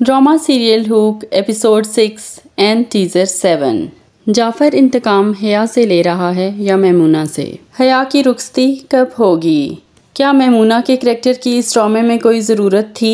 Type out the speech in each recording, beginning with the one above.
Drama serial Hook episode 6 and teaser 7। Jafar इंतकाम हया से ले रहा है या मैमूना से? हया की रुखसती कब होगी? क्या मैमूना के करैक्टर की इस ड्रामे में कोई ज़रूरत थी?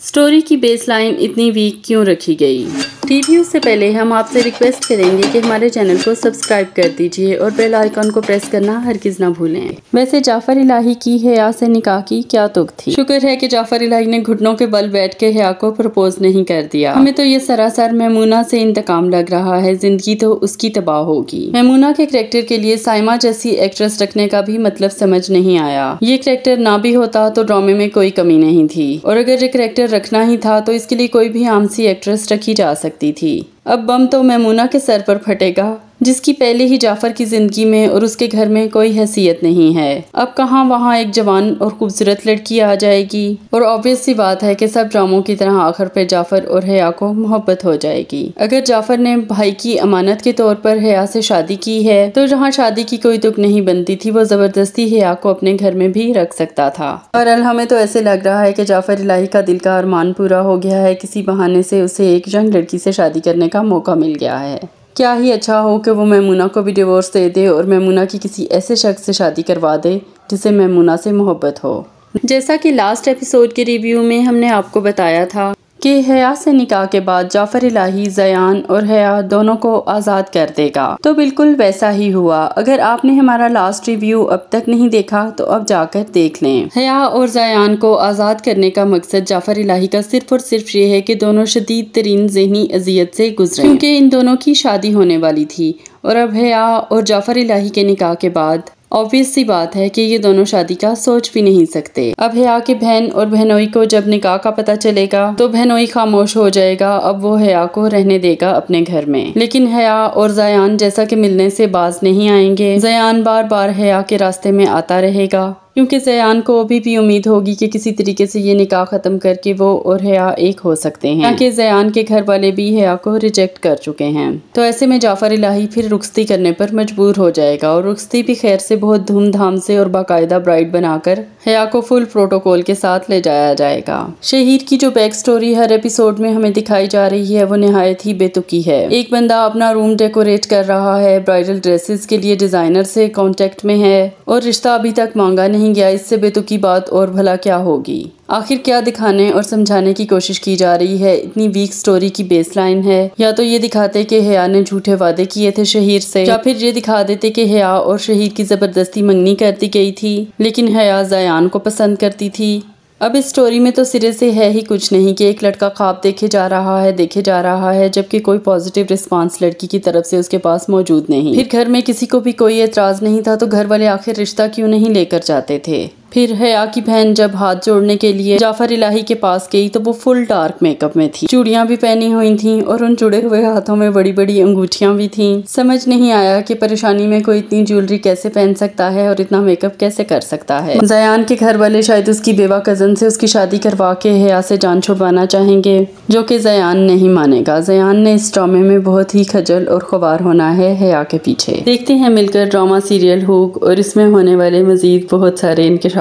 स्टोरी की बेसलाइन इतनी वीक क्यों रखी गई? रिव्यू से पहले हम आपसे रिक्वेस्ट करेंगे कि हमारे चैनल को सब्सक्राइब कर दीजिए और बेल आइकन को प्रेस करना हरगिज़ ना भूलें। वैसे जाफर इलाही की हया से निकाह की क्या तुक थी? शुक्र है कि जाफर इलाही ने घुटनों के बल बैठ के हया को प्रपोज नहीं कर दिया। हमें तो ये सरासर मैमूना से इंतकाम लग रहा है, जिंदगी तो उसकी तबाह होगी। मैमूना के करैक्टर के लिए साइमा जैसी एक्ट्रेस रखने का भी मतलब समझ नहीं आया। ये करैक्टर ना भी होता तो ड्रामे में कोई कमी नहीं थी, और अगर ये करैक्टर रखना ही था तो इसके लिए कोई भी आम सी एक्ट्रेस रखी जा सकती थी। अब बम तो मैमूना के सर पर फटेगा, जिसकी पहले ही जाफर की जिंदगी में और उसके घर में कोई हैसियत नहीं है। अब कहाँ वहाँ एक जवान और खूबसूरत लड़की आ जाएगी, और ऑब्वियस सी बात है कि सब ड्रामों की तरह आखिर पे जाफर और हया को मोहब्बत हो जाएगी। अगर जाफर ने भाई की अमानत के तौर पर हया से शादी की है तो जहाँ शादी की कोई तुक नहीं बनती थी, वो जबरदस्ती हया को अपने घर में भी रख सकता था। और हमें तो ऐसे लग रहा है कि जाफर इलाही का दिल का अरमान पूरा हो गया है। किसी बहाने से उसे एक यंग लड़की से शादी करने का मौका मिल गया है। क्या ही अच्छा हो कि वो मैमूना को भी डिवोर्स दे दे और मैमूना की किसी ऐसे शख्स से शादी करवा दे जिसे मैमूना से मोहब्बत हो। जैसा कि लास्ट एपिसोड के रिव्यू में हमने आपको बताया था कि हया से निकाह के बाद जाफर इलाही जयान और हया दोनों को आज़ाद कर देगा, तो बिल्कुल वैसा ही हुआ। अगर आपने हमारा लास्ट रिव्यू अब तक नहीं देखा तो अब जाकर देख लें। हया और जयान को आज़ाद करने का मकसद जाफर इलाही का सिर्फ और सिर्फ ये है कि दोनों शदीद तरीन ज़हनी अजियत से गुजरें, क्योंकि इन दोनों की शादी होने वाली थी। और अब हया और जाफर इलाही के निकाह के बाद ऑब्वियस सी बात है कि ये दोनों शादी का सोच भी नहीं सकते। अब हया की बहन और बहनोई को जब निकाह का पता चलेगा तो बहनोई खामोश हो जाएगा। अब वो हया को रहने देगा अपने घर में, लेकिन हया और जयान जैसा कि मिलने से बाज नहीं आएंगे। जयान बार बार हया के रास्ते में आता रहेगा, क्योंकि जयान को अभी भी उम्मीद होगी कि किसी तरीके से ये निकाह खत्म करके वो और हया एक हो सकते हैं, क्योंकि जयान के घर वाले भी हया को रिजेक्ट कर चुके हैं। तो ऐसे में जाफर इलाही फिर रुखसती करने पर मजबूर हो जाएगा, और रुखसती भी खैर से बहुत धूमधाम से और बाकायदा ब्राइड बनाकर हया को फुल प्रोटोकॉल के साथ ले जाया जाएगा। शहीर की जो बैक स्टोरी हर एपिसोड में हमें दिखाई जा रही है वो निहायत ही बेतुकी है। एक बंदा अपना रूम डेकोरेट कर रहा है, ब्राइडल ड्रेसेस के लिए डिजाइनर से कांटेक्ट में है, और रिश्ता अभी तक मांगा नहीं गया। इससे बेतुकी बात और भला क्या होगी? आखिर क्या दिखाने और समझाने की कोशिश की जा रही है? इतनी वीक स्टोरी की बेसलाइन है। या तो ये दिखाते कि हया ने झूठे वादे किए थे शहीर से, या फिर ये दिखा देते कि हया और शहीर की जबरदस्ती मंगनी कर दी गई थी, लेकिन हया जयान को पसंद करती थी। अब इस स्टोरी में तो सिरे से है ही कुछ नहीं कि एक लड़का ख्वाब देखे जा रहा है, जबकि कोई पॉजिटिव रिस्पांस लड़की की तरफ से उसके पास मौजूद नहीं। फिर घर में किसी को भी कोई एतराज नहीं था, तो घर वाले आखिर रिश्ता क्यों नहीं लेकर जाते थे? फिर हया की बहन जब हाथ जोड़ने के लिए जाफर इलाही के पास गई तो वो फुल डार्क मेकअप में थी, चूड़ियां भी पहनी हुई थीं और उन जुड़े हुए हाथों में बड़ी बड़ी अंगूठियां भी थीं। समझ नहीं आया कि परेशानी में कोई इतनी ज्वेलरी कैसे पहन सकता है और इतना मेकअप कैसे कर सकता है। जयान के घर वाले शायद उसकी बेवा कजन से उसकी शादी करवा के हया से जान छुड़वाना चाहेंगे, जो कि जयान नहीं मानेगा। जयान ने इस ड्रामे में बहुत ही खजल और ख्वार होना है हया के पीछे। देखते हैं मिलकर ड्रामा सीरियल हुक और इसमें होने वाले मजीद बहुत सारे इनके